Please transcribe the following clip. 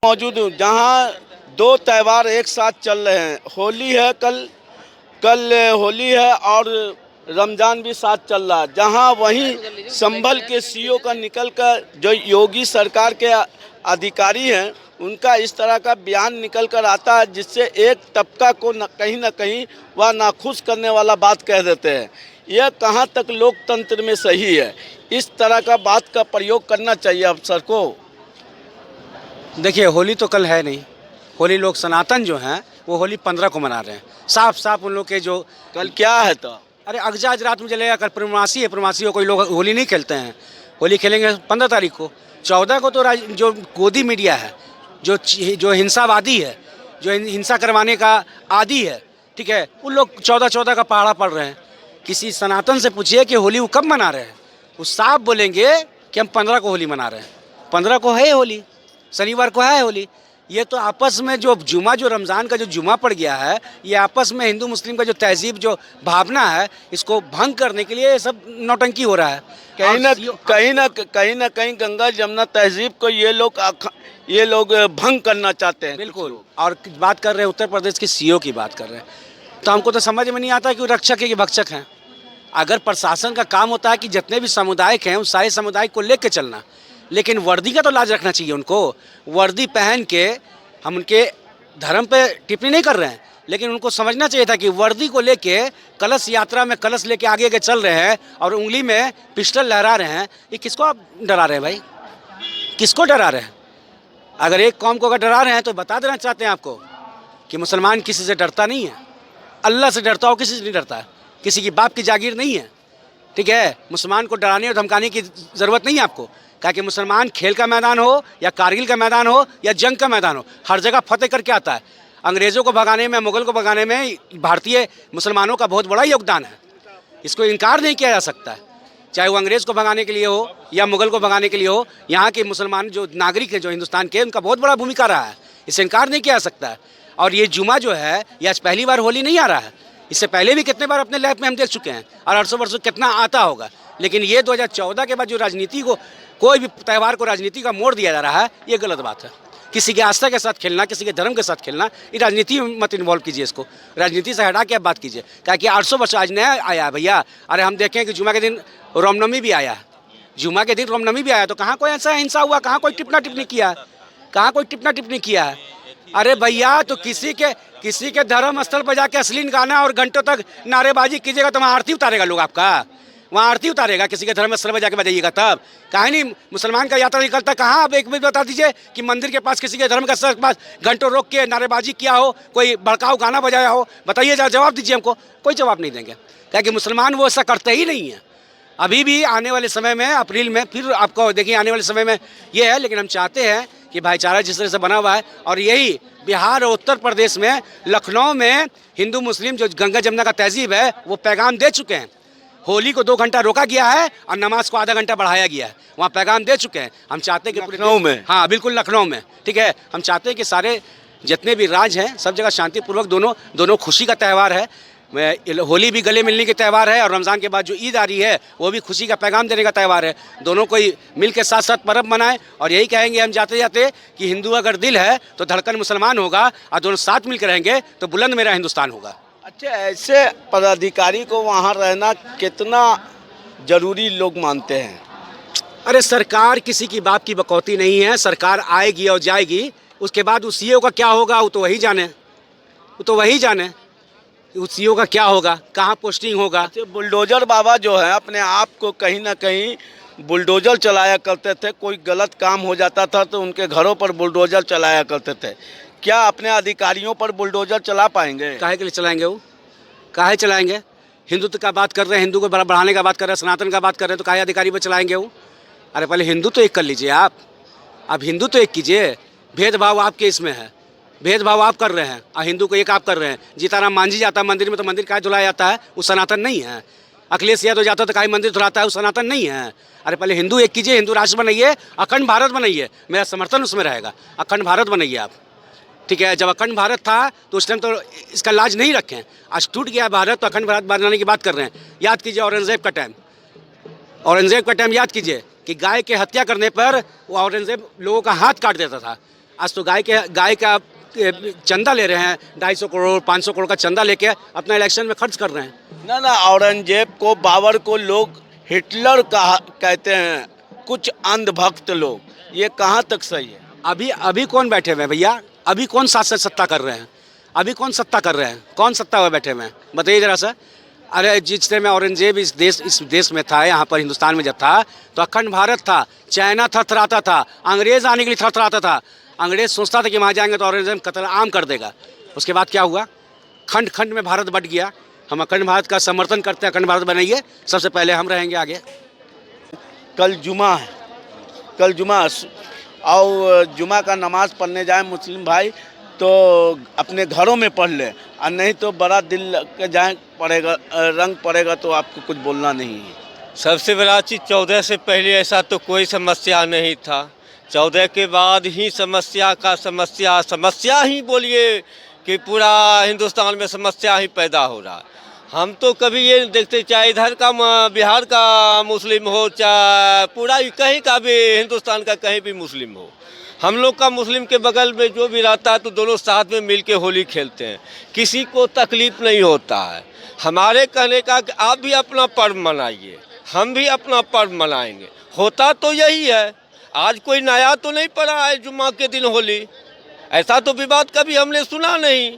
मौजूद हूँ जहाँ दो त्यौहार एक साथ चल रहे हैं। होली है, कल कल होली है और रमज़ान भी साथ चल रहा है। जहाँ वहीं संभल के सीईओ का निकल कर जो योगी सरकार के अधिकारी हैं उनका इस तरह का बयान निकल कर आता है जिससे एक तबका को न कहीं वह नाखुश करने वाला बात कह देते हैं। यह कहाँ तक लोकतंत्र में सही है? इस तरह का बात का प्रयोग करना चाहिए अफसर को। देखिए, होली तो कल है नहीं। होली लोग सनातन जो हैं वो होली 15 को मना रहे हैं। साफ साफ उन लोग के जो कल क्या है तो अरे अगजाज रात में जलेगा। कल पूर्णमासी है, पूर्णमासी को कोई लोग होली नहीं खेलते हैं। होली खेलेंगे 15 तारीख को। 14 को तो जो गोदी मीडिया है, जो हिंसावादी है, जो हिंसा करवाने का आदी है, ठीक है, उन लोग 14 का पहाड़ा पड़ रहे हैं। किसी सनातन से पूछिए कि होली वो कब मना रहे हैं, वो साफ बोलेंगे कि हम 15 को होली मना रहे हैं। 15 को है होली, शनिवार को है होली। ये तो आपस में जो रमज़ान का जो जुमा पड़ गया है, ये आपस में हिंदू मुस्लिम का जो तहजीब जो भावना है, इसको भंग करने के लिए ये सब नौटंकी हो रहा है। कहीं ना कहीं गंगा जमुना तहजीब को ये लोग भंग करना चाहते हैं। बिल्कुल। और बात कर रहे हैं उत्तर प्रदेश के सीईओ की बात कर रहे हैं, तो हमको तो समझ में नहीं आता कि वो रक्षक है कि भक्षक हैं। अगर प्रशासन का काम होता है कि जितने भी समुदायिक हैं उस सारे समुदाय को लेकर चलना, लेकिन वर्दी का तो लाज रखना चाहिए उनको। वर्दी पहन के हम उनके धर्म पे टिप्पणी नहीं कर रहे हैं, लेकिन उनको समझना चाहिए था कि वर्दी को लेके कलश यात्रा में कलश लेके आगे आगे चल रहे हैं और उंगली में पिस्टल लहरा रहे हैं। ये किसको आप डरा रहे हैं भाई? किसको डरा रहे हैं? अगर एक कौम को अगर डरा रहे हैं तो बता देना चाहते हैं आपको कि मुसलमान किसी से डरता नहीं है। अल्लाह से डरता हो, किसी से नहीं डरता है। किसी की बाप की जागीर नहीं है, ठीक है। मुसलमान को डराने और धमकाने की ज़रूरत नहीं है आपको। क्या कि मुसलमान खेल का मैदान हो या कारगिल का मैदान हो या जंग का मैदान हो, हर जगह फतेह करके आता है। अंग्रेज़ों को भगाने में, मुग़ल को भगाने में भारतीय मुसलमानों का बहुत बड़ा योगदान है। इसको इनकार नहीं किया जा सकता है। चाहे वो अंग्रेज़ को भगाने के लिए हो या मुग़ल को भगाने के लिए हो, यहाँ के मुसलमान जो नागरिक हैं जो हिंदुस्तान के, उनका बहुत बड़ा भूमिका रहा है। इससे इनकार नहीं किया जा सकता है। और ये जुमा जो है ये आज पहली बार होली नहीं आ रहा है। इससे पहले भी कितने बार अपने लाइफ में हम देख चुके हैं और 800 वर्षों कितना आता होगा। लेकिन ये 2014 के बाद जो राजनीति को, कोई भी त्यौहार को राजनीति का मोड़ दिया जा रहा है, ये गलत बात है। किसी की आस्था के साथ खेलना, किसी के धर्म के साथ खेलना, ये राजनीति में मत इन्वॉल्व कीजिए। इसको राजनीति से हटा के आप बात कीजिए। क्या कि 800 वर्ष आज नया आया है भैया। अरे हम देखें कि जुमा के दिन रामनवमी भी आया, जुमा के दिन रामनवमी भी आया, तो कहाँ कोई ऐसा हिंसा हुआ? कहाँ कोई टिप्पणी टिप्पणी किया है? कहाँ कोई टिप्पणी किया है? अरे भैया, तो किसी के धर्म स्थल पर जाके अश्लील गाना और घंटों तक नारेबाजी कीजिएगा तो वहाँ आरती उतारेगा लोग आपका, वहाँ आरती उतारेगा। किसी के धर्म स्थल पर जाके बजाइएगा तब। काहे नहीं मुसलमान का यात्रा निकलता, कहाँ आप एक मिनट बता दीजिए कि मंदिर के पास किसी के धर्म का स्थल के पास घंटों रोक के नारेबाजी किया हो, कोई भड़काऊ गाना बजाया हो? बताइए, जवाब दीजिए हमको। कोई जवाब नहीं देंगे, क्या कि मुसलमान वो ऐसा करते ही नहीं है। अभी भी आने वाले समय में, अप्रैल में फिर आपको देखिए आने वाले समय में ये है। लेकिन हम चाहते हैं कि भाईचारा जिस तरह से बना हुआ है, और यही बिहार और उत्तर प्रदेश में, लखनऊ में हिंदू मुस्लिम जो गंगा जमुना का तहजीब है वो पैगाम दे चुके हैं। होली को 2 घंटा रोका गया है और नमाज को आधा घंटा बढ़ाया गया है, वहाँ पैगाम दे चुके हैं। हम चाहते हैं कि लखनऊ में, हाँ बिल्कुल लखनऊ में, ठीक है। हम चाहते हैं कि सारे जितने भी राज्य हैं सब जगह शांतिपूर्वक दोनों खुशी का त्यौहार है। होली भी गले मिलने के त्यौहार है और रमज़ान के बाद जो ईद आ रही है वो भी खुशी का पैगाम देने का त्यौहार है। दोनों को मिल के साथ साथ पर्व मनाएं। और यही कहेंगे हम जाते जाते कि हिंदू अगर दिल है तो धड़कन मुसलमान होगा, और दोनों साथ मिलकर रहेंगे तो बुलंद मेरा हिंदुस्तान होगा। अच्छा, ऐसे पदाधिकारी को वहाँ रहना कितना जरूरी लोग मानते हैं? अरे सरकार किसी की बाप की बकौती नहीं है। सरकार आएगी और जाएगी, उसके बाद उस सीईओ का क्या होगा वो तो वही जाने, उस सीईओ का क्या होगा, कहाँ पोस्टिंग होगा। बुलडोजर बाबा जो है अपने आप को कहीं ना कहीं बुलडोजर चलाया करते थे। कोई गलत काम हो जाता था तो उनके घरों पर बुलडोजर चलाया करते थे। क्या अपने अधिकारियों पर बुलडोजर चला पाएंगे? काहे के लिए चलाएंगे? वो काहे चलाएंगे? हिंदुत्व का बात कर रहे हैं, हिंदू को बढ़ाने का बात कर रहे हैं, सनातन का बात कर रहे हैं, तो काहे अधिकारी पर चलाएंगे वो? अरे पहले हिंदू तो एक कर लीजिए आप हिंदू तो एक कीजिए। भेदभाव आपके इसमें है, भेदभाव आप कर रहे हैं और हिंदू को एक आप कर रहे हैं। जीताराम मांझी जाता है मंदिर में तो मंदिर काहे धुलाया जाता है? वो सनातन नहीं है। अखिलेश यादव जाता तो काहे मंदिर धुलाता है? वो सनातन नहीं है। अरे पहले हिंदू एक कीजिए, हिंदू राष्ट्र बनाइए, अखंड भारत बनाइए, मेरा समर्थन उसमें रहेगा। अखंड भारत बनाइए आप, ठीक है। जब अखंड भारत था तो उस टाइम तो इसका लाज नहीं रखें। आज टूट गया भारत तो अखंड भारत बनाने की बात कर रहे हैं। याद कीजिए औरंगजेब का टाइम याद कीजिए कि गाय के हत्या करने पर वो औरंगजेब लोगों का हाथ काट देता था। आज तो गाय का चंदा ले रहे हैं, 250 करोड़ 500 करोड़ का चंदा लेके अपना इलेक्शन में खर्च कर रहे हैं। ना ना, औरंगजेब को, बाबर को लोग हिटलर कहते हैं, कुछ अंधभक्त लोग। ये कहाँ तक सही है? अभी कौन बैठे हुए हैं भैया? अभी कौन शासन सत्ता कर रहे हैं? अभी कौन सत्ता कर रहे हैं? कौन सत्ता हुए बैठे हुए हैं? बताइए जरा सा। अरे जिस टाइम में औरंगजेब इस देश में था, यहाँ पर हिंदुस्तान में जब था, तो अखंड भारत था, चाइना थरथराता था, अंग्रेज आने के लिए थरथराता था। अंग्रेज सोचता था कि वहाँ जाएंगे तो औरंगजेब कत्ल आम कर देगा। उसके बाद क्या हुआ? खंड खंड में भारत बट गया। हम अखंड भारत का समर्थन करते हैं, अखंड भारत बनाइए, सबसे पहले हम रहेंगे आगे। कल जुमा है, कल जुमा, और जुमा का नमाज़ पढ़ने जाए मुस्लिम भाई तो अपने घरों में पढ़ ले, और नहीं तो बड़ा दिल लग के जाए, पड़ेगा रंग पड़ेगा तो आपको कुछ बोलना नहीं है। सबसे बड़ा चीज़ 14 से पहले ऐसा तो कोई समस्या नहीं था। 14 के बाद ही समस्या ही बोलिए कि पूरा हिंदुस्तान में समस्या ही पैदा हो रहा है। हम तो कभी ये नहीं देखते, चाहे इधर का बिहार का मुस्लिम हो, चाहे पूरा कहीं का भी हिंदुस्तान का कहीं भी मुस्लिम हो, हम लोग का मुस्लिम के बगल में जो भी रहता है तो दोनों साथ में मिल के होली खेलते हैं, किसी को तकलीफ़ नहीं होता है। हमारे कहने का कि आप भी अपना पर्व मनाइए, हम भी अपना पर्व मनाएंगे। होता तो यही है, आज कोई नया तो नहीं पड़ा है जुम्मा के दिन होली, ऐसा तो विवाद कभी हमने सुना नहीं।